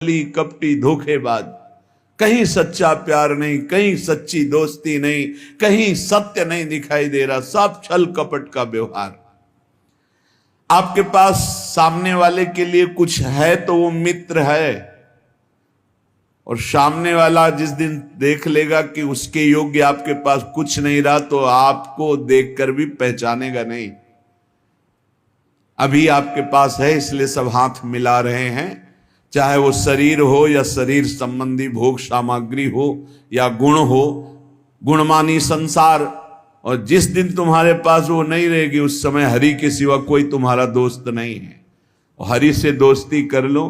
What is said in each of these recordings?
कपटी धोखेबाज, कहीं सच्चा प्यार नहीं, कहीं सच्ची दोस्ती नहीं, कहीं सत्य नहीं दिखाई दे रहा, सब छल कपट का व्यवहार। आपके पास सामने वाले के लिए कुछ है तो वो मित्र है, और सामने वाला जिस दिन देख लेगा कि उसके योग्य आपके पास कुछ नहीं रहा तो आपको देखकर भी पहचानेगा नहीं। अभी आपके पास है इसलिए सब हाथ मिला रहे हैं, चाहे वो शरीर हो या शरीर संबंधी भोग सामग्री हो या गुण हो, गुणमानी संसार। और जिस दिन तुम्हारे पास वो नहीं रहेगी उस समय हरि के सिवा कोई तुम्हारा दोस्त नहीं है। और हरि से दोस्ती कर लो,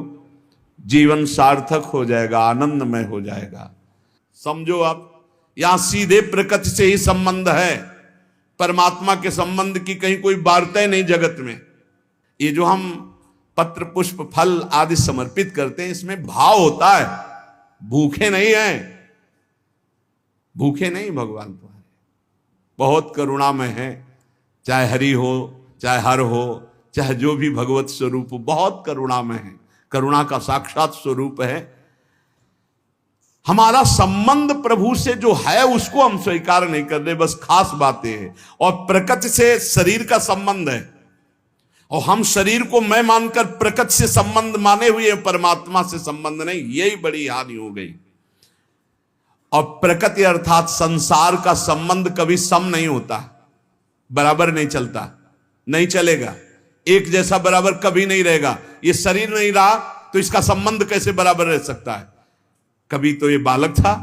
जीवन सार्थक हो जाएगा, आनंदमय हो जाएगा। समझो आप, यहां सीधे प्रकृति से ही संबंध है, परमात्मा के संबंध की कहीं कोई वार्ता नहीं जगत में। ये जो हम पत्र पुष्प फल आदि समर्पित करते हैं इसमें भाव होता है, भूखे नहीं हैं, भूखे नहीं, भगवान तुम्हारे बहुत करुणामय है। चाहे हरि हो, चाहे हर हो, चाहे जो भी भगवत स्वरूप हो, बहुत करुणामय है, करुणा का साक्षात स्वरूप है। हमारा संबंध प्रभु से जो है उसको हम स्वीकार नहीं कर रहे, बस खास बातें हैं। और प्रकृति से शरीर का संबंध है, और हम शरीर को मैं मानकर प्रकृति से संबंध माने हुए, परमात्मा से संबंध नहीं। यही बड़ी हानि हो गई। और प्रकृति अर्थात संसार का संबंध कभी सम नहीं होता, बराबर नहीं चलता, नहीं चलेगा, एक जैसा बराबर कभी नहीं रहेगा। ये शरीर नहीं रहा तो इसका संबंध कैसे बराबर रह सकता है? कभी तो ये बालक था,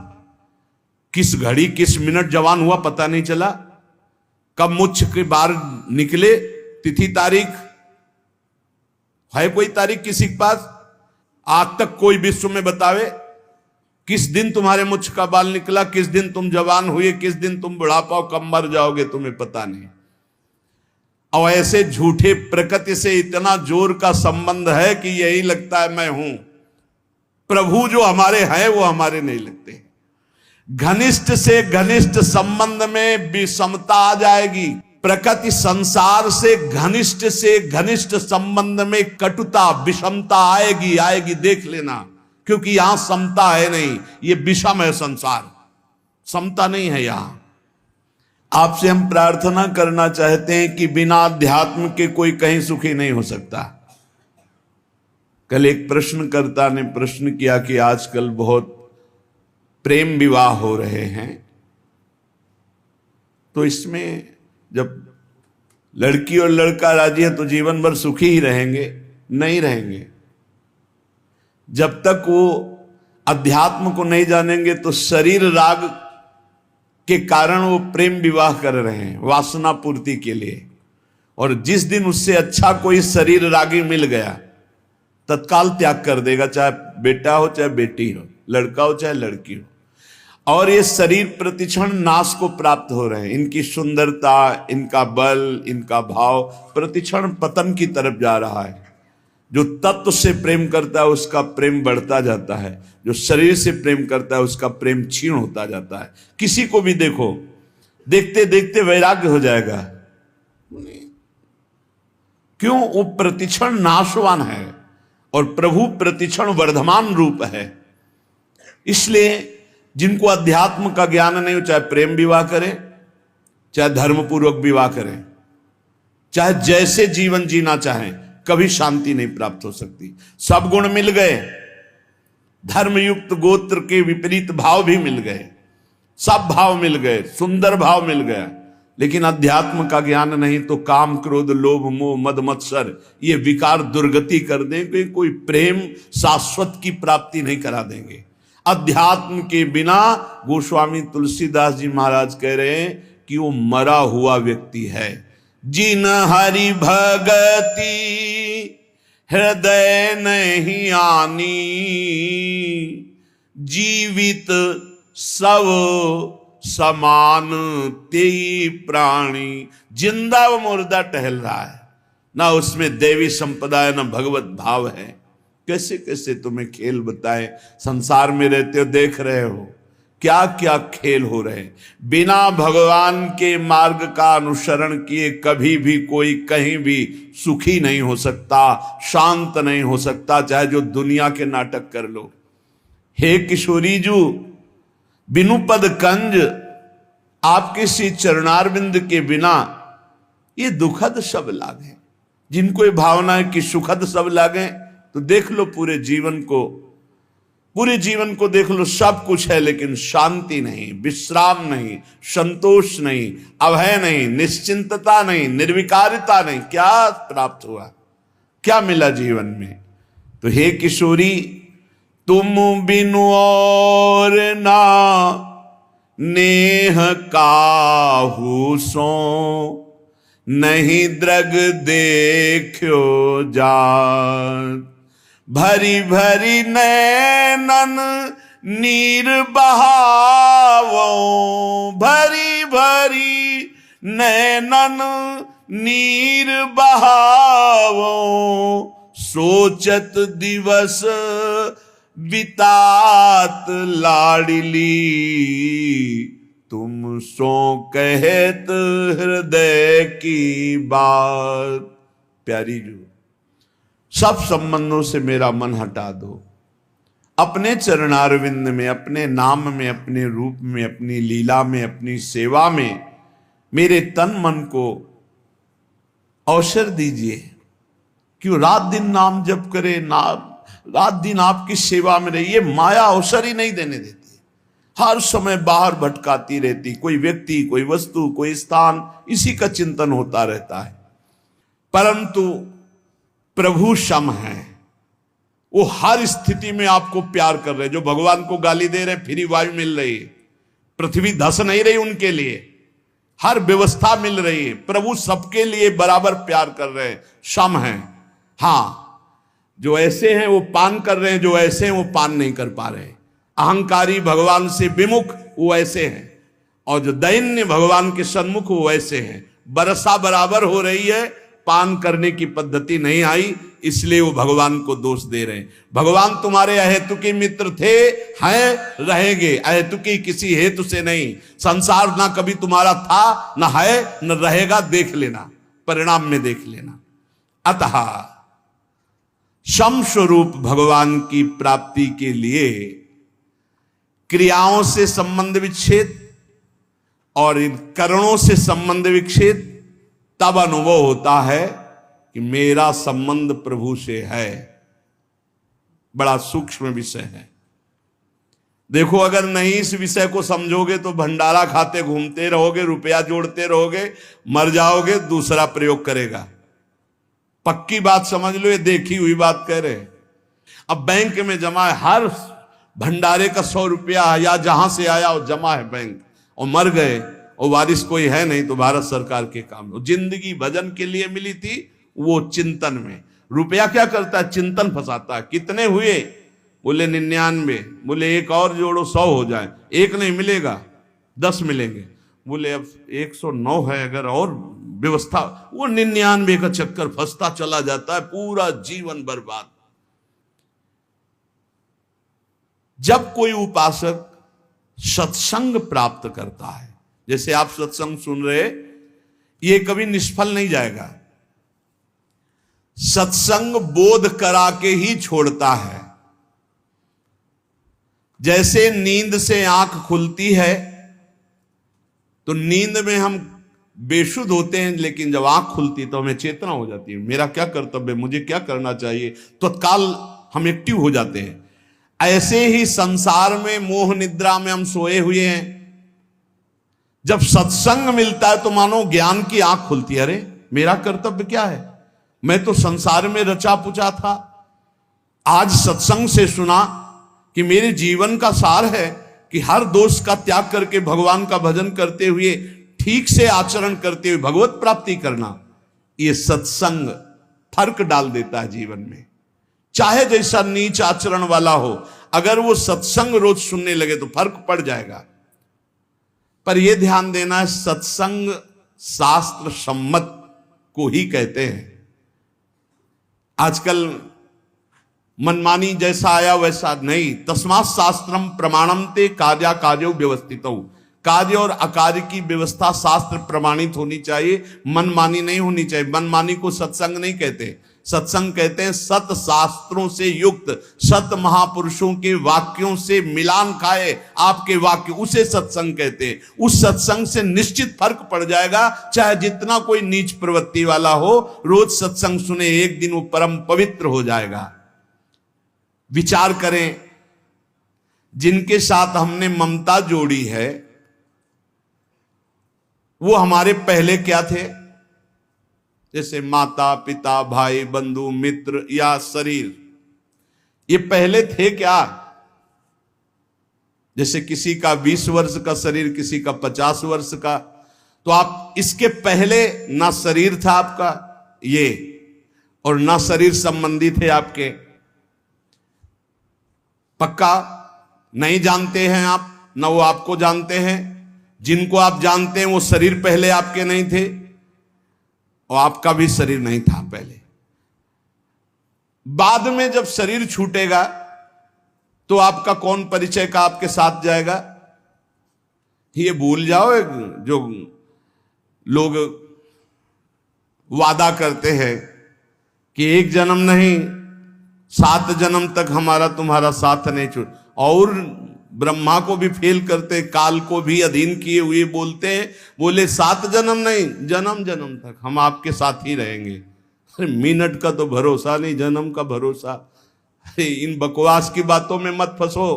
किस घड़ी किस मिनट जवान हुआ पता नहीं चला, कब मुझ के बाहर निकले, तिथि तारीख है कोई तारीख किसी के पास? आज तक कोई विश्व में बतावे किस दिन तुम्हारे मुझ का बाल निकला, किस दिन तुम जवान हुए, किस दिन तुम बुढ़ापा कब मर जाओगे, तुम्हें पता नहीं। और ऐसे झूठे प्रकृति से इतना जोर का संबंध है कि यही लगता है मैं हूं। प्रभु जो हमारे हैं वो हमारे नहीं लगते। घनिष्ठ से घनिष्ठ संबंध में विषमता आ जाएगी। प्रकृति संसार से घनिष्ठ संबंध में कटुता विषमता आएगी, देख लेना, क्योंकि यहां समता है नहीं, ये विषम है संसार, समता नहीं है यहां। आपसे हम प्रार्थना करना चाहते हैं कि बिना अध्यात्म के कोई कहीं सुखी नहीं हो सकता। कल एक प्रश्नकर्ता ने प्रश्न किया कि आजकल बहुत प्रेम विवाह हो रहे हैं, तो इसमें जब लड़की और लड़का राजी है तो जीवन भर सुखी ही रहेंगे? नहीं रहेंगे। जब तक वो अध्यात्म को नहीं जानेंगे तो शरीर राग के कारण वो प्रेम विवाह कर रहे हैं वासना पूर्ति के लिए। और जिस दिन उससे अच्छा कोई शरीर रागी मिल गया तत्काल त्याग कर देगा, चाहे बेटा हो चाहे बेटी हो, लड़का हो चाहे लड़की हो। और ये शरीर प्रतिक्षण नाश को प्राप्त हो रहे हैं। इनकी सुंदरता, इनका बल, इनका भाव प्रतिक्षण पतन की तरफ जा रहा है। जो तत्व से प्रेम करता है उसका प्रेम बढ़ता जाता है, जो शरीर से प्रेम करता है उसका प्रेम क्षीण होता जाता है। किसी को भी देखो, देखते देखते वैराग्य हो जाएगा। क्यों? वो प्रतिक्षण नाशवान है और प्रभु प्रतिक्षण वर्धमान रूप है। इसलिए जिनको अध्यात्म का ज्ञान नहीं हो, चाहे प्रेम विवाह करें, चाहे धर्मपूर्वक विवाह करें, चाहे जैसे जीवन जीना चाहें, कभी शांति नहीं प्राप्त हो सकती। सब गुण मिल गए, धर्मयुक्त गोत्र के विपरीत भाव भी मिल गए, सब भाव मिल गए, सुंदर भाव मिल गया, लेकिन अध्यात्म का ज्ञान नहीं तो काम क्रोध लोभ मोह मद मत्सर ये विकार दुर्गति कर देंगे, कोई प्रेम शाश्वत की प्राप्ति नहीं करा देंगे। अध्यात्म के बिना गोस्वामी तुलसीदास जी महाराज कह रहे हैं कि वो मरा हुआ व्यक्ति है। जिन हरि भगति हृदय नहीं आनी, जीवित सब समान तेई प्राणी। जिंदा व मुर्दा टहल रहा है, ना उसमें देवी संपदा है, ना भगवत भाव है। कैसे कैसे तुम्हें खेल बताएं, संसार में रहते हो देख रहे हो क्या क्या खेल हो रहे हैं। बिना भगवान के मार्ग का अनुसरण किए कभी भी कोई कहीं भी सुखी नहीं हो सकता, शांत नहीं हो सकता, चाहे जो दुनिया के नाटक कर लो। हे किशोरी जू, बिनु पद कंज, आपके श्री चरणारविंद के बिना ये दुखद सब लागे। जिनको ये भावना है कि सुखद सब लागे, तो देख लो पूरे जीवन को देख लो, सब कुछ है लेकिन शांति नहीं, विश्राम नहीं, संतोष नहीं, अभय नहीं, निश्चिंतता नहीं, निर्विकारिता नहीं। क्या प्राप्त हुआ, क्या मिला जीवन में? तो हे किशोरी, तुम बिनु और ना नेह काहू सो, नहीं द्रग देखो जात। भरी भरी नैनन नीर बहावो, भरी भरी नैनन नीर बहावो, सोचत दिवस बितात लाडली, तुम सो कहत हृदय की बात। प्यारी जो, सब संबंधों से मेरा मन हटा दो, अपने चरणारविंद में, अपने नाम में, अपने रूप में, अपनी लीला में, अपनी सेवा में मेरे तन मन को अवसर दीजिए। क्यों रात दिन नाम जप करे, रात दिन आपकी सेवा में रहे। ये माया अवसर ही नहीं देने देती, हर समय बाहर भटकाती रहती। कोई व्यक्ति, कोई वस्तु, कोई स्थान, इसी का चिंतन होता रहता है। परंतु प्रभु सम है, वो हर स्थिति में आपको प्यार कर रहे। जो भगवान को गाली दे रहे, फ्री वायु मिल रही है, पृथ्वी धस नहीं रही उनके लिए, हर व्यवस्था मिल रही है। प्रभु सबके लिए बराबर प्यार कर रहे हैं, सम है। हाँ, जो ऐसे हैं वो पान कर रहे हैं, जो ऐसे हैं वो पान नहीं कर पा रहे। अहंकारी, भगवान से विमुख, वो ऐसे हैं, और जो दैन्य भगवान के सन्मुख, वो ऐसे हैं। वर्षा बराबर हो रही है, पान करने की पद्धति नहीं आई, इसलिए वो भगवान को दोष दे रहे हैं। भगवान तुम्हारे अहेतुकी मित्र थे, हैं, रहेंगे। अहेतुकी किसी हेतु से नहीं। संसार ना कभी तुम्हारा था, ना है, न रहेगा। देख लेना, परिणाम में देख लेना। अतः सम स्वरूप भगवान की प्राप्ति के लिए क्रियाओं से संबंध विच्छेद और इन करणों से संबंध विच्छेद, तब अनुभव होता है कि मेरा संबंध प्रभु से है। बड़ा सूक्ष्म विषय है। देखो, अगर नहीं इस विषय को समझोगे तो भंडारा खाते घूमते रहोगे, रुपया जोड़ते रहोगे, मर जाओगे, दूसरा प्रयोग करेगा। पक्की बात समझ लो, ये देखी हुई बात कह रहे। अब बैंक में जमा है, हर भंडारे का 100 रुपया या जहां से आया वो जमा है बैंक, और मर गए और वारिस कोई है नहीं, तो भारत सरकार के काम। जिंदगी भजन के लिए मिली थी, वो चिंतन में। रुपया क्या करता है? चिंतन फंसाता है। कितने हुए? बोले 99। बोले एक और जोड़ो, 100 हो जाए। एक नहीं मिलेगा, 10 मिलेंगे। बोले अब 109 है, अगर और व्यवस्था, वो 99 का चक्कर फंसता चला जाता है, पूरा जीवन बर्बाद। जब कोई उपासक सत्संग प्राप्त करता है, जैसे आप सत्संग सुन रहे, ये कभी निष्फल नहीं जाएगा। सत्संग बोध करा के ही छोड़ता है। जैसे नींद से आंख खुलती है, तो नींद में हम बेसुध होते हैं, लेकिन जब आंख खुलती है तो हमें चेतना हो जाती है, मेरा क्या कर्तव्य है, मुझे क्या करना चाहिए, तो तत्काल हम एक्टिव हो जाते हैं। ऐसे ही संसार में मोह निद्रा में हम सोए हुए हैं। जब सत्संग मिलता है तो मानो ज्ञान की आंख खुलती है। अरे मेरा कर्तव्य क्या है, मैं तो संसार में रचा पुचा था, आज सत्संग से सुना कि मेरे जीवन का सार है कि हर दोष का त्याग करके भगवान का भजन करते हुए, ठीक से आचरण करते हुए भगवत प्राप्ति करना। ये सत्संग फर्क डाल देता है जीवन में। चाहे जैसा नीच आचरण वाला हो, अगर वो सत्संग रोज सुनने लगे तो फर्क पड़ जाएगा। पर यह ध्यान देना है, सत्संग शास्त्र सम्मत को ही कहते हैं। आजकल मनमानी जैसा आया वैसा नहीं। तस्मात् शास्त्रम प्रमाणम ते कार्या कार्यो व्यवस्थितौ। कार्य और अकार्य की व्यवस्था शास्त्र प्रमाणित होनी चाहिए, मनमानी नहीं होनी चाहिए। मनमानी को सत्संग नहीं कहते, सत्संग कहते हैं सत शास्त्रों से युक्त, सत महापुरुषों के वाक्यों से मिलान खाए आपके वाक्य, उसे सत्संग कहते हैं। उस सत्संग से निश्चित फर्क पड़ जाएगा, चाहे जितना कोई नीच प्रवृत्ति वाला हो, रोज सत्संग सुने, एक दिन वो परम पवित्र हो जाएगा। विचार करें, जिनके साथ हमने ममता जोड़ी है वो हमारे पहले क्या थे? जैसे माता पिता, भाई बंधु मित्र या शरीर, ये पहले थे क्या? जैसे किसी का 20 वर्ष का शरीर, किसी का 50 वर्ष का, तो आप इसके पहले ना शरीर था आपका ये, और ना शरीर संबंधी थे आपके। पक्का नहीं जानते हैं आप, ना वो आपको जानते हैं। जिनको आप जानते हैं वो शरीर पहले आपके नहीं थे, और आपका भी शरीर नहीं था पहले। बाद में जब शरीर छूटेगा तो आपका कौन परिचय का आपके साथ जाएगा? ये भूल जाओ, जो लोग वादा करते हैं कि एक जन्म नहीं 7 जन्म तक हमारा तुम्हारा साथ नहीं छूट, और ब्रह्मा को भी फेल करते, काल को भी अधीन किए हुए बोलते हैं, बोले 7 जन्म नहीं, जन्म जन्म तक हम आपके साथ ही रहेंगे। अरे मिनट का तो भरोसा नहीं, जन्म का भरोसा। अरे इन बकवास की बातों में मत फंसो,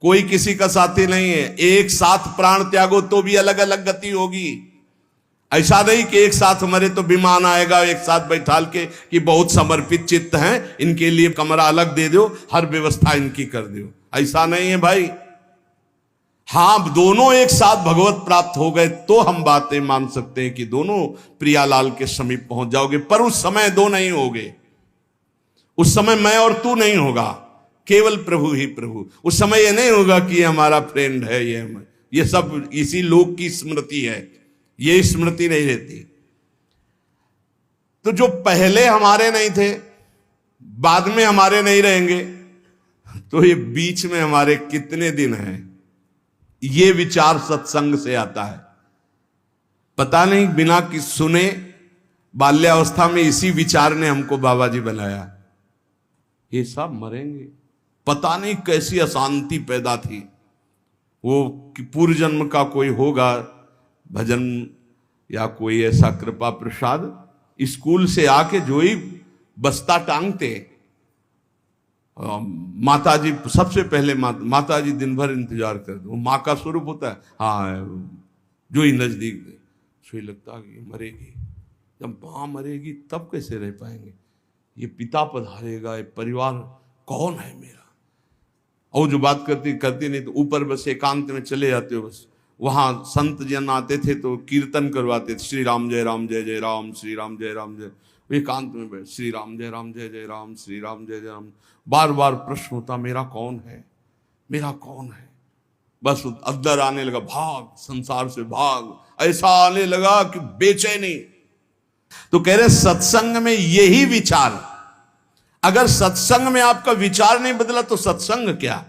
कोई किसी का साथी नहीं है। एक साथ प्राण त्यागो तो भी अलग अलग गति होगी। ऐसा नहीं कि एक साथ मरे तो विमान आएगा एक साथ बैठाल के कि बहुत समर्पित चित्त हैं, इनके लिए कमरा अलग दे दो, हर व्यवस्था इनकी कर दो। ऐसा नहीं है भाई। हाँ, दोनों एक साथ भगवत प्राप्त हो गए तो हम बातें मान सकते हैं कि दोनों प्रियालाल के समीप पहुंच जाओगे, पर उस समय दो नहीं होगे। उस समय मैं और तू नहीं होगा, केवल प्रभु ही प्रभु। उस समय ये नहीं होगा कि ये हमारा फ्रेंड है, ये सब इसी लोक की स्मृति है, ये स्मृति नहीं रहती। तो जो पहले हमारे नहीं थे, बाद में हमारे नहीं रहेंगे, तो ये बीच में हमारे कितने दिन हैं? ये विचार सत्संग से आता है। पता नहीं बिना कि सुने बाल्यावस्था में इसी विचार ने हमको बाबा जी बनाया। ये सब मरेंगे, पता नहीं कैसी अशांति पैदा थी। वो कि पूर्व जन्म का कोई होगा भजन या कोई ऐसा कृपा प्रसाद, स्कूल से आके जो ही बस्ता टांगते, माता जी सबसे पहले माता जी दिन भर इंतजार करते। वो माँ का स्वरूप होता है। हाँ, जो ही नजदीक सही लगता कि मरेगी, जब माँ मरेगी तब कैसे रह पाएंगे? ये पिता पधारेगा, ये परिवार कौन है मेरा? और जो बात करती नहीं तो ऊपर बस एकांत में चले जाते हो। बस वहां संत जन आते थे तो कीर्तन करवाते थे, श्री राम जय जय राम, श्री राम जय। एकांत में बैठ, श्री राम जय जय राम, श्री राम जय राम। बार बार प्रश्न होता, मेरा कौन है, मेरा कौन है? बस अद्दर आने लगा, भाग संसार से भाग, ऐसा आने लगा कि बेचैनी। तो कह रहे सत्संग में यही विचार, अगर सत्संग में आपका विचार नहीं बदला तो सत्संग क्या?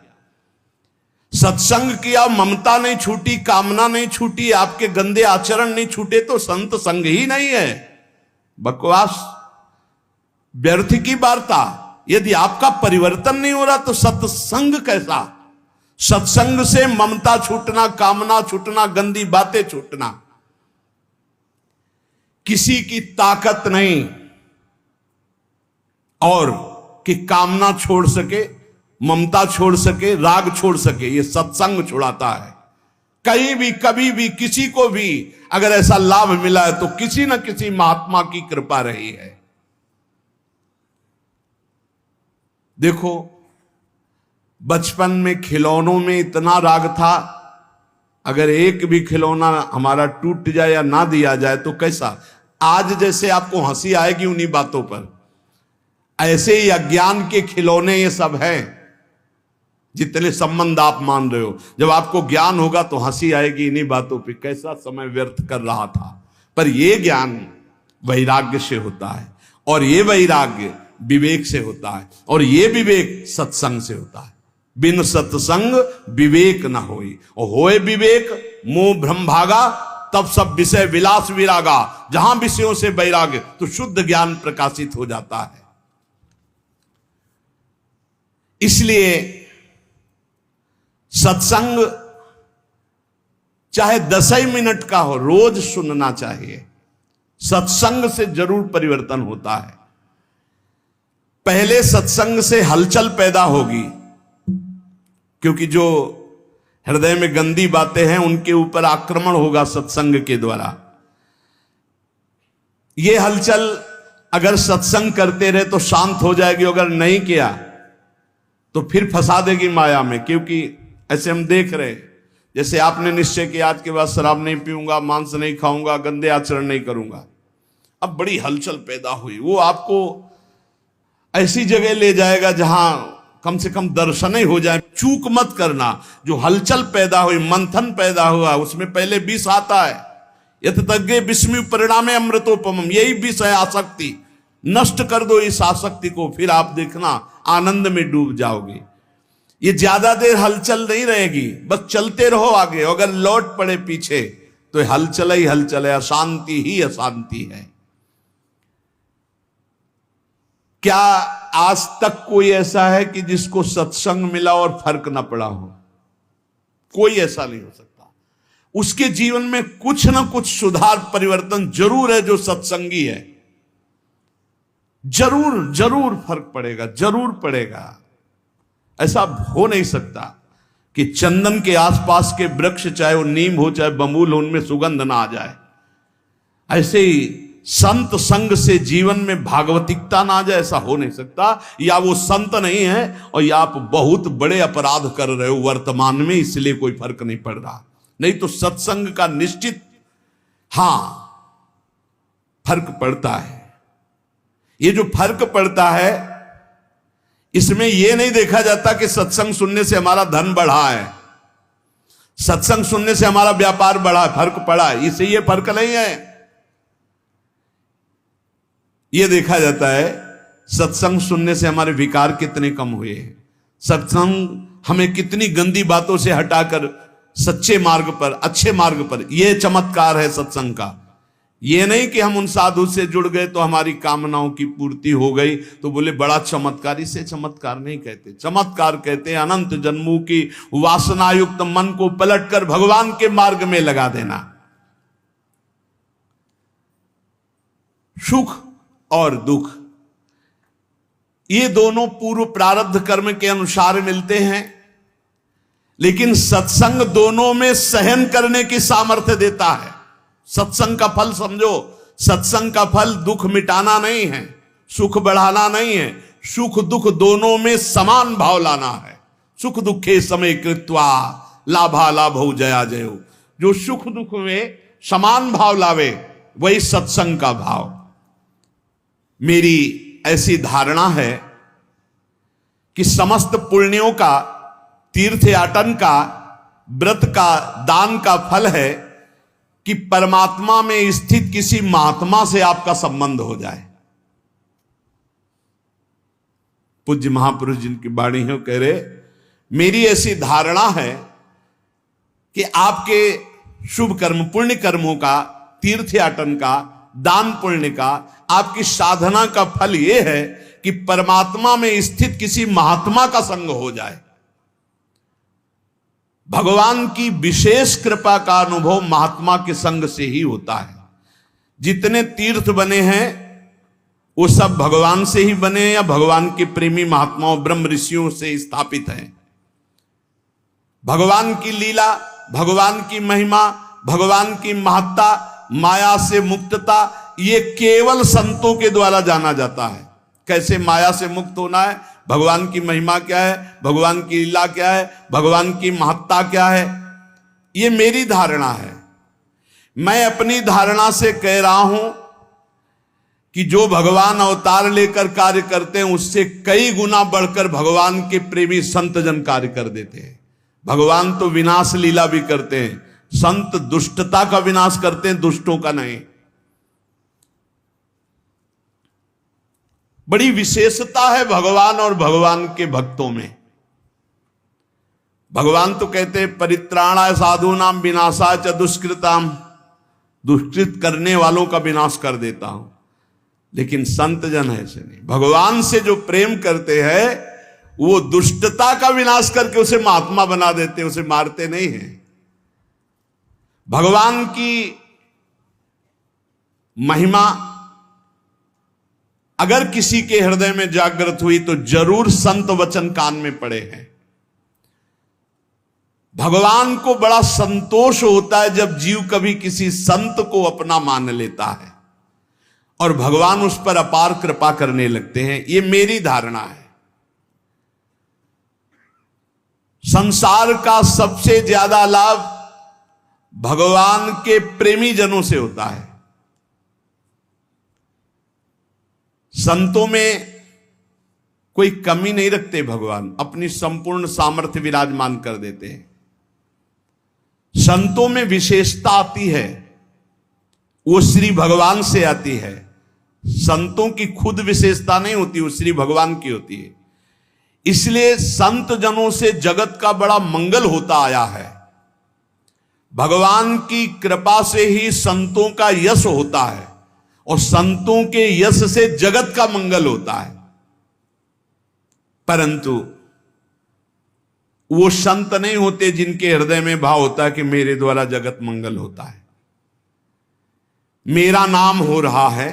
सत्संग किया, ममता नहीं छूटी, कामना नहीं छूटी, आपके गंदे आचरण नहीं छूटे, तो संत संग ही नहीं है। बकवास, व्यर्थ की वार्ता। यदि आपका परिवर्तन नहीं हो रहा तो सत्संग कैसा? सत्संग से ममता छूटना, कामना छूटना, गंदी बातें छूटना। किसी की ताकत नहीं और कि कामना छोड़ सके, ममता छोड़ सके, राग छोड़ सके, ये सत्संग छुड़ाता है। कहीं भी कभी भी किसी को भी अगर ऐसा लाभ मिला है तो किसी न किसी महात्मा की कृपा रही है। देखो, बचपन में खिलौनों में इतना राग था, अगर एक भी खिलौना हमारा टूट जाए या ना दिया जाए तो कैसा? आज जैसे आपको हंसी आएगी उन्हीं बातों पर, ऐसे ही अज्ञान के खिलौने ये सब हैं। जितने संबंध आप मान रहे हो, जब आपको ज्ञान होगा तो हंसी आएगी इन्हीं बातों पे, कैसा समय व्यर्थ कर रहा था। पर ये ज्ञान वैराग्य से होता है, और ये वैराग्य विवेक से होता है, और ये विवेक सत्संग से होता है। बिन सत्संग विवेक न होई, और होए विवेक मोह भ्रम भागा, तब सब विषय विलास विरागा। जहां विषयों से वैराग्य तो शुद्ध ज्ञान प्रकाशित हो जाता है। इसलिए सत्संग चाहे 10 ही मिनट का हो, रोज सुनना चाहिए। सत्संग से जरूर परिवर्तन होता है। पहले सत्संग से हलचल पैदा होगी, क्योंकि जो हृदय में गंदी बातें हैं उनके ऊपर आक्रमण होगा सत्संग के द्वारा। ये हलचल अगर सत्संग करते रहे तो शांत हो जाएगी, अगर नहीं किया तो फिर फंसा देगी माया में। क्योंकि ऐसे हम देख रहे हैं, जैसे आपने निश्चय किया आज के बाद शराब नहीं पीऊंगा, मांस नहीं खाऊंगा, गंदे आचरण नहीं करूंगा। अब बड़ी हलचल पैदा हुई, वो आपको ऐसी जगह ले जाएगा जहां कम से कम दर्शन ही हो जाए। चूक मत करना। जो हलचल पैदा हुई, मंथन पैदा हुआ, उसमें पहले विष आता है। यतज्ञे विस्मि परिणामे अमृतोपमम, यही विष है आसक्ति। नष्ट कर दो इस आसक्ति को, फिर आप देखना आनंद में डूब जाओगे। ये ज्यादा देर हलचल नहीं रहेगी, बस चलते रहो आगे। अगर लौट पड़े पीछे तो हलचल ही हलचल है, अशांति ही अशांति है। क्या आज तक कोई ऐसा है कि जिसको सत्संग मिला और फर्क ना पड़ा हो? कोई ऐसा नहीं हो सकता। उसके जीवन में कुछ ना कुछ सुधार परिवर्तन जरूर है। जो सत्संगी है जरूर जरूर फर्क पड़ेगा, जरूर पड़ेगा। ऐसा हो नहीं सकता कि चंदन के आसपास के वृक्ष, चाहे वो नीम हो चाहे बबूल हो, उनमें सुगंध ना आ जाए। ऐसे ही संत संग से जीवन में भागवतिकता ना आ जाए, ऐसा हो नहीं सकता। या वो संत नहीं है और या आप बहुत बड़े अपराध कर रहे हो वर्तमान में, इसलिए कोई फर्क नहीं पड़ रहा। नहीं तो सत्संग का निश्चित फर्क पड़ता है। ये जो फर्क पड़ता है, इसमें यह नहीं देखा जाता कि सत्संग सुनने से हमारा धन बढ़ा है, सत्संग सुनने से हमारा व्यापार बढ़ा, फर्क पड़ा। इससे ये फर्क नहीं है। यह देखा जाता है सत्संग सुनने से हमारे विकार कितने कम हुए हैं, सत्संग हमें कितनी गंदी बातों से हटाकर सच्चे मार्ग पर, अच्छे मार्ग पर, यह चमत्कार है सत्संग का। यह नहीं कि हम उन साधु से जुड़ गए तो हमारी कामनाओं की पूर्ति हो गई तो बोले बड़ा चमत्कार। इसे चमत्कार नहीं कहते। चमत्कार कहते हैं अनंत जन्मों की वासनायुक्त मन को पलटकर भगवान के मार्ग में लगा देना। सुख और दुख ये दोनों पूर्व प्रारब्ध कर्म के अनुसार मिलते हैं, लेकिन सत्संग दोनों में सहन करने की सामर्थ्य देता है। सत्संग का फल समझो, सत्संग का फल दुख मिटाना नहीं है, सुख बढ़ाना नहीं है। सुख दुख दोनों में समान भाव लाना है। सुख दुखे समय कृत्वा लाभा लाभो जया जयो। जो सुख दुख में समान भाव लावे वही सत्संग का भाव। मेरी ऐसी धारणा है कि समस्त पुण्यों का, तीर्थयाटन का, व्रत का, दान का फल है कि परमात्मा में स्थित किसी महात्मा से आपका संबंध हो जाए। पूज्य महापुरुष जिनकी वाणी है कह रहे, मेरी ऐसी धारणा है कि आपके शुभ कर्म, पुण्य कर्मों का, तीर्थयाटन का, दान पुण्य का, आपकी साधना का फल यह है कि परमात्मा में स्थित किसी महात्मा का संग हो जाए। भगवान की विशेष कृपा का अनुभव महात्मा के संग से ही होता है। जितने तीर्थ बने हैं वो सब भगवान से ही बने या भगवान के प्रेमी महात्माओं, ब्रह्म ऋषियों से स्थापित हैं। भगवान की लीला, भगवान की महिमा, भगवान की महत्ता, माया से मुक्तता, ये केवल संतों के द्वारा जाना जाता है। कैसे माया से मुक्त होना है, भगवान की महिमा क्या है, भगवान की लीला क्या है, भगवान की महत्ता क्या है, ये मेरी धारणा है। मैं अपनी धारणा से कह रहा हूं कि जो भगवान अवतार लेकर कार्य करते हैं उससे कई गुना बढ़कर भगवान के प्रेमी संत जन कार्य कर देते हैं। भगवान तो विनाश लीला भी करते हैं, संत दुष्टता का विनाश करते हैं, दुष्टों का नहीं। बड़ी विशेषता है भगवान और भगवान के भक्तों में। भगवान तो कहते हैं परित्राणाय साधूनाम विनाशाय च दुष्कृताम, दुष्कृत करने वालों का विनाश कर देता हूं। लेकिन संत जन ऐसे नहीं, भगवान से जो प्रेम करते हैं वो दुष्टता का विनाश करके उसे महात्मा बना देते हैं, उसे मारते नहीं हैं। भगवान की महिमा अगर किसी के हृदय में जागृत हुई तो जरूर संत वचन कान में पड़े हैं। भगवान को बड़ा संतोष होता है जब जीव कभी किसी संत को अपना मान लेता है और भगवान उस पर अपार कृपा करने लगते हैं। ये मेरी धारणा है। संसार का सबसे ज्यादा लाभ भगवान के प्रेमी जनों से होता है। संतों में कोई कमी नहीं रखते भगवान, अपनी संपूर्ण सामर्थ्य विराजमान कर देते हैं। संतों में विशेषता आती है, वो श्री भगवान से आती है। संतों की खुद विशेषता नहीं होती, वो श्री भगवान की होती है। इसलिए संत जनों से जगत का बड़ा मंगल होता आया है। भगवान की कृपा से ही संतों का यश होता है और संतों के यश से जगत का मंगल होता है। परंतु वो संत नहीं होते जिनके हृदय में भाव होता है कि मेरे द्वारा जगत मंगल होता है, मेरा नाम हो रहा है,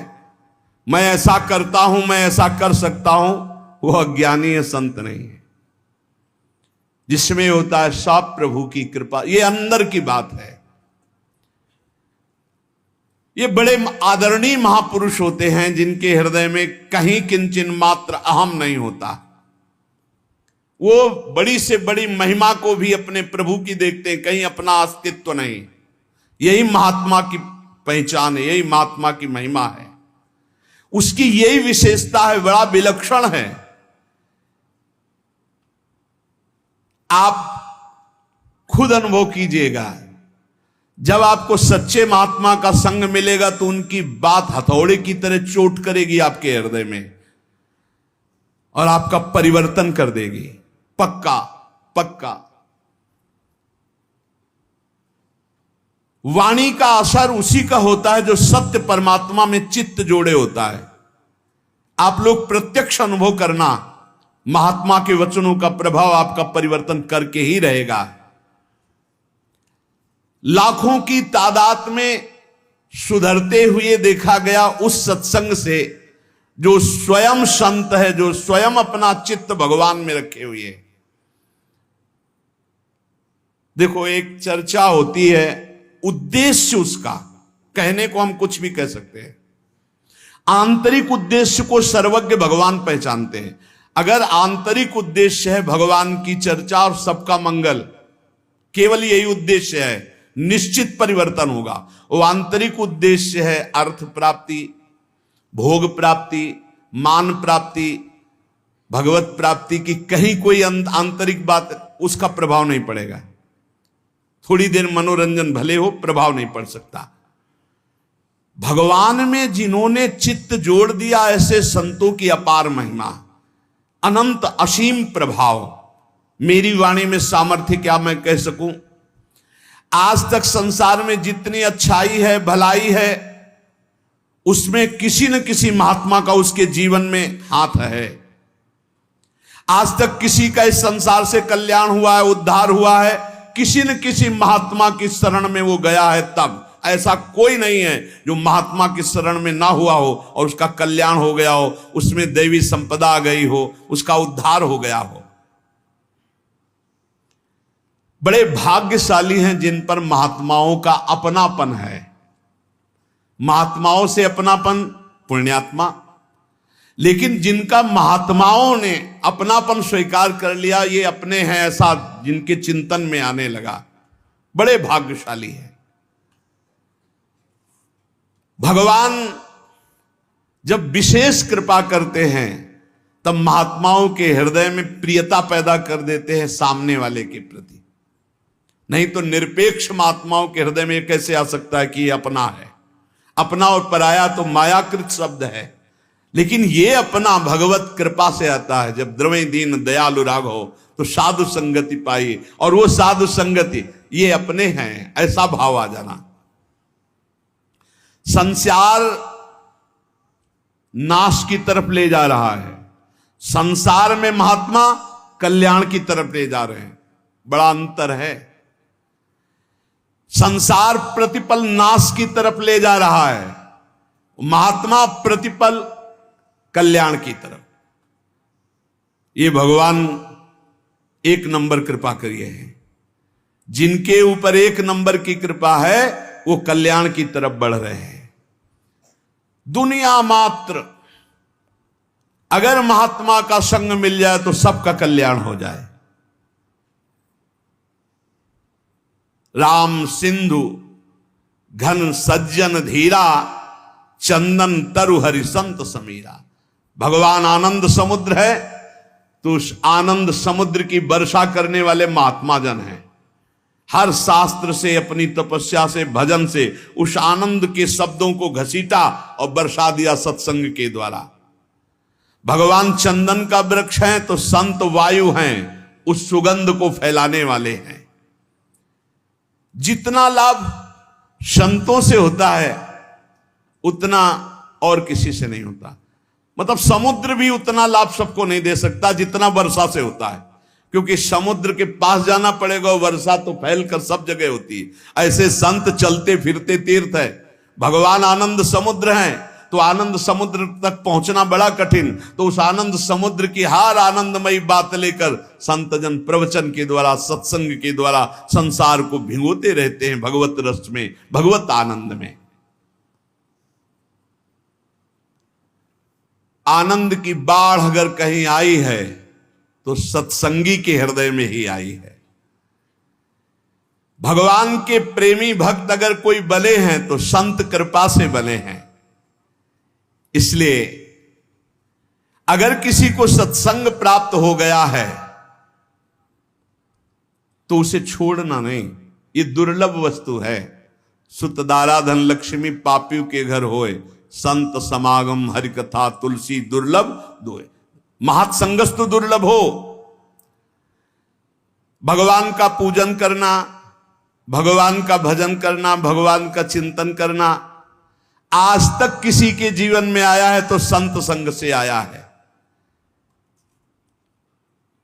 मैं ऐसा करता हूं, मैं ऐसा कर सकता हूं। वो अज्ञानी है, संत नहीं है। जिसमें होता है सब प्रभु की कृपा। ये अंदर की बात है। ये बड़े आदरणीय महापुरुष होते हैं जिनके हृदय में कहीं किंचन मात्र अहम नहीं होता। वो बड़ी से बड़ी महिमा को भी अपने प्रभु की देखते हैं, कहीं अपना अस्तित्व नहीं। यही महात्मा की पहचान है, यही महात्मा की महिमा है। उसकी यही विशेषता है, बड़ा विलक्षण है। आप खुद अनुभव कीजिएगा, जब आपको सच्चे महात्मा का संग मिलेगा तो उनकी बात हथौड़े की तरह चोट करेगी आपके हृदय में और आपका परिवर्तन कर देगी, पक्का पक्का। वाणी का असर उसी का होता है जो सत्य परमात्मा में चित्त जोड़े होता है। आप लोग प्रत्यक्ष अनुभव करना, महात्मा के वचनों का प्रभाव आपका परिवर्तन करके ही रहेगा। लाखों की तादाद में सुधरते हुए देखा गया उस सत्संग से जो स्वयं संत है, जो स्वयं अपना चित्त भगवान में रखे हुए है। देखो, एक चर्चा होती है, उद्देश्य उसका, कहने को हम कुछ भी कह सकते हैं, आंतरिक उद्देश्य को सर्वज्ञ भगवान पहचानते हैं। अगर आंतरिक उद्देश्य है भगवान की चर्चा और सबका मंगल, केवल यही उद्देश्य है, निश्चित परिवर्तन होगा। वो आंतरिक उद्देश्य है अर्थ प्राप्ति, भोग प्राप्ति, मान प्राप्ति, भगवत प्राप्ति की कहीं कोई आंतरिक बात, उसका प्रभाव नहीं पड़ेगा। थोड़ी देर मनोरंजन भले हो, प्रभाव नहीं पड़ सकता। भगवान में जिन्होंने चित्त जोड़ दिया, ऐसे संतों की अपार महिमा, अनंत असीम प्रभाव। मेरी वाणी में सामर्थ्य क्या मैं कह सकूं। आज तक संसार में जितनी अच्छाई है, भलाई है, उसमें किसी न किसी महात्मा का उसके जीवन में हाथ है। आज तक किसी का इस संसार से कल्याण हुआ है, उद्धार हुआ है, किसी न किसी महात्मा की शरण में वो गया है। तब ऐसा कोई नहीं है जो महात्मा की शरण में ना हुआ हो और उसका कल्याण हो गया हो, उसमें दैवी संपदा आ गई हो, उसका उद्धार हो गया हो। बड़े भाग्यशाली हैं जिन पर महात्माओं का अपनापन है। महात्माओं से अपनापन पुण्यात्मा, लेकिन जिनका महात्माओं ने अपनापन स्वीकार कर लिया, ये अपने हैं ऐसा जिनके चिंतन में आने लगा, बड़े भाग्यशाली हैं। भगवान जब विशेष कृपा करते हैं तब महात्माओं के हृदय में प्रियता पैदा कर देते हैं सामने वाले के प्रति। नहीं तो निरपेक्ष महात्माओं के हृदय में कैसे आ सकता है कि ये अपना है। अपना और पराया तो मायाकृत शब्द है, लेकिन ये अपना भगवत कृपा से आता है। जब द्रवे दीन दयालु राघव तो साधु संगति पाई, और वो साधु संगति ये अपने हैं, ऐसा भाव आ जाना। संसार नाश की तरफ ले जा रहा है, संसार में महात्मा कल्याण की तरफ ले जा रहे हैं, बड़ा अंतर है। संसार प्रतिपल नाश की तरफ ले जा रहा है, महात्मा प्रतिपल कल्याण की तरफ। ये भगवान एक नंबर कृपा करिए हैं। जिनके ऊपर एक नंबर की कृपा है वो कल्याण की तरफ बढ़ रहे हैं। दुनिया मात्र अगर महात्मा का संग मिल जाए तो सबका कल्याण हो जाए। राम सिंधु घन सज्जन धीरा, चंदन तरु हरि संत समीरा। भगवान आनंद समुद्र है, तो उस आनंद समुद्र की वर्षा करने वाले महात्मा जन हैं। हर शास्त्र से, अपनी तपस्या से, भजन से उस आनंद के शब्दों को घसीटा और बरसा दिया सत्संग के द्वारा। भगवान चंदन का वृक्ष है तो संत वायु हैं, उस सुगंध को फैलाने वाले हैं। जितना लाभ संतों से होता है उतना और किसी से नहीं होता। मतलब समुद्र भी उतना लाभ सबको नहीं दे सकता जितना वर्षा से होता है, क्योंकि समुद्र के पास जाना पड़ेगा और वर्षा तो फैलकर सब जगह होती है। ऐसे संत चलते फिरते तीर्थ है। भगवान आनंद समुद्र हैं, तो आनंद समुद्र तक पहुंचना बड़ा कठिन, तो उस आनंद समुद्र की हर आनंदमयी बात लेकर संत जन प्रवचन के द्वारा, सत्संग के द्वारा संसार को भिगोते रहते हैं भगवत रस में, भगवत आनंद में। आनंद की बाढ़ अगर कहीं आई है तो सत्संगी के हृदय में ही आई है। भगवान के प्रेमी भक्त अगर कोई बने हैं तो संत कृपा से बने हैं। इसलिए अगर किसी को सत्संग प्राप्त हो गया है तो उसे छोड़ना नहीं। ये दुर्लभ वस्तु है। सुतदारा धन लक्ष्मी पापियों के घर होए, संत समागम हरि कथा तुलसी दुर्लभ दोए। महत्संगस तो दुर्लभ हो। भगवान का पूजन करना, भगवान का भजन करना, भगवान का चिंतन करना आज तक किसी के जीवन में आया है तो संत संग से आया है।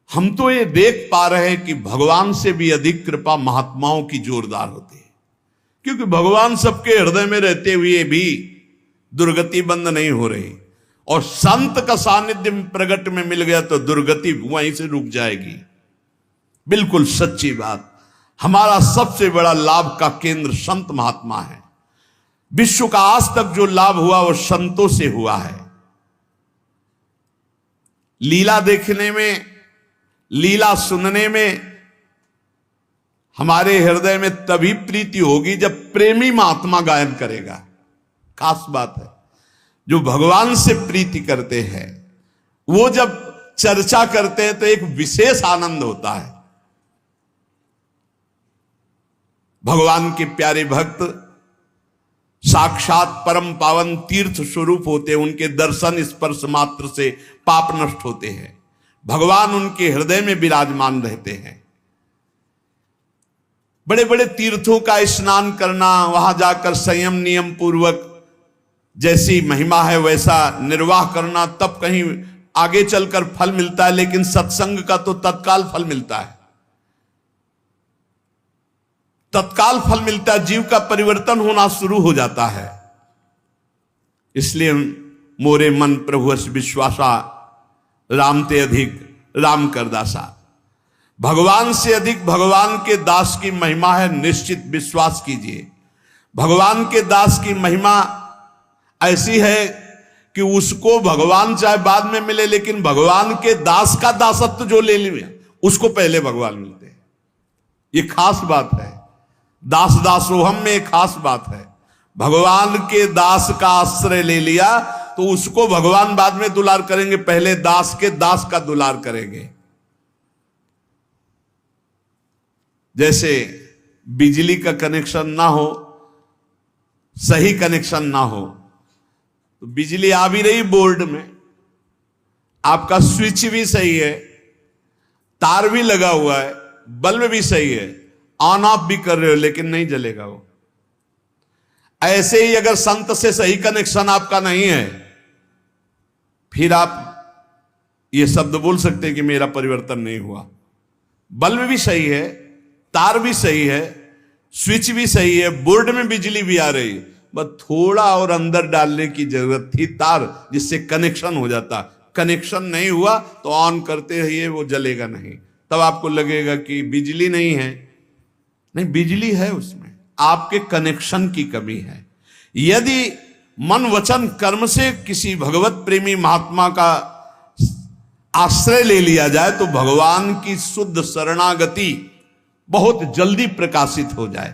हम तो ये देख पा रहे हैं कि भगवान से भी अधिक कृपा महात्माओं की जोरदार होती है, क्योंकि भगवान सबके हृदय में रहते हुए भी दुर्गति बंद नहीं हो रही, और संत का सानिध्य प्रगट में मिल गया तो दुर्गति वहीं से रुक जाएगी। बिल्कुल सच्ची बात। हमारा सबसे बड़ा लाभ का केंद्र संत महात्मा है। विश्व का आज तक जो लाभ हुआ वो संतों से हुआ है। लीला देखने में, लीला सुनने में हमारे हृदय में तभी प्रीति होगी जब प्रेमी महात्मा गायन करेगा। खास बात है। जो भगवान से प्रीति करते हैं वो जब चर्चा करते हैं तो एक विशेष आनंद होता है। भगवान के प्यारे भक्त साक्षात परम पावन तीर्थ स्वरूप होते हैं। उनके दर्शन स्पर्श मात्र से पाप नष्ट होते हैं। भगवान उनके हृदय में विराजमान रहते हैं। बड़े बड़े तीर्थों का स्नान करना, वहां जाकर संयम नियम पूर्वक जैसी महिमा है वैसा निर्वाह करना, तब कहीं आगे चलकर फल मिलता है। लेकिन सत्संग का तो तत्काल फल मिलता है। तत्काल फल मिलता है, जीव का परिवर्तन होना शुरू हो जाता है। इसलिए मोरे मन प्रभु विश्वासा, राम ते अधिक राम कर दासा। भगवान से अधिक भगवान के दास की महिमा है, निश्चित विश्वास कीजिए। भगवान के दास की महिमा ऐसी है कि उसको भगवान चाहे बाद में मिले, लेकिन भगवान के दास का दासत्व जो ले लिया उसको पहले भगवान मिलते हैं। ये खास बात है। दास दासोहम में एक खास बात है। भगवान के दास का आश्रय ले लिया तो उसको भगवान बाद में दुलार करेंगे, पहले दास के दास का दुलार करेंगे। जैसे बिजली का कनेक्शन ना हो, सही कनेक्शन ना हो तो बिजली आ भी रही बोर्ड में, आपका स्विच भी सही है, तार भी लगा हुआ है, बल्ब भी सही है, ऑन ऑफ भी कर रहे हो, लेकिन नहीं जलेगा वो। ऐसे ही अगर संत से सही कनेक्शन आपका नहीं है, फिर आप ये शब्द बोल सकते हैं कि मेरा परिवर्तन नहीं हुआ। बल्ब भी सही है, तार भी सही है, स्विच भी सही है, बोर्ड में बिजली भी आ रही है, बस थोड़ा और अंदर डालने की जरूरत थी तार, जिससे कनेक्शन हो जाता। कनेक्शन नहीं हुआ तो ऑन करते रहिए, वो जलेगा नहीं। तब आपको लगेगा कि बिजली नहीं है, नहीं, बिजली है उसमें, आपके कनेक्शन की कमी है। यदि मन वचन कर्म से किसी भगवत प्रेमी महात्मा का आश्रय ले लिया जाए तो भगवान की शुद्ध शरणागति बहुत जल्दी प्रकाशित हो जाए।